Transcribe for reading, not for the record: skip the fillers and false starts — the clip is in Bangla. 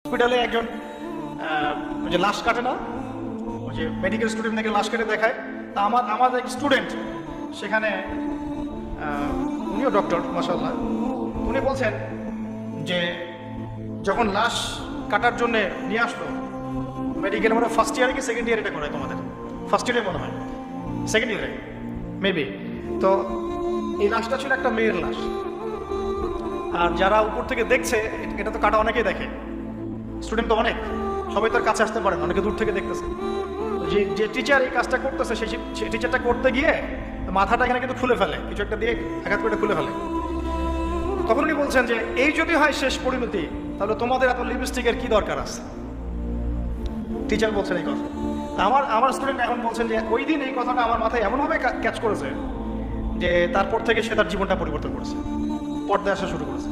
হসপিটালে একজন ওই যে লাশ কাটে না, ওই যে মেডিকেল স্টুডেন্ট থেকে লাশ কেটে দেখায়, তা আমার এক স্টুডেন্ট সেখানে, উনিও ডক্টর মাশাআল্লাহ, উনি বলছেন যে যখন লাশ কাটার জন্য নিয়ে আসলো মেডিকেল, মনে হয় ফার্স্ট ইয়ারে কি সেকেন্ড ইয়ারে এটা করে, তোমাদের ফার্স্ট ইয়ারে মনে হয়, সেকেন্ড ইয়ারে মেবি। তো এই লাশটা ছিল একটা মেয়ের লাশ, আর যারা উপর থেকে দেখছে, এটা তো কাটা অনেকেই দেখে, স্টুডেন্ট তো অনেক, সবাই তার কাছে আসতে পারেন, অনেকে দূর থেকে দেখতেছে। যে টিচার এই কাজটা করতেছে সেই টিচারটা করতে গিয়ে মাথাটা এখানে কিন্তু খুলে ফেলে, কিছু একটা দিয়ে আঘাত করে খুলে ফেলে। তখন উনি বলছেন যে এই যদি হয় শেষ পরিণতি, তাহলে তোমাদের এত লিপস্টিকের কি দরকার আছে। টিচার বলছেন এই কথা। আমার স্টুডেন্ট এখন বলছেন যে ওই দিন এই কথাটা আমার মাথায় এমনভাবে ক্যাচ করেছে যে তারপর থেকে সে তার জীবনটা পরিবর্তন করেছে, পর্দায় আসা শুরু করেছে।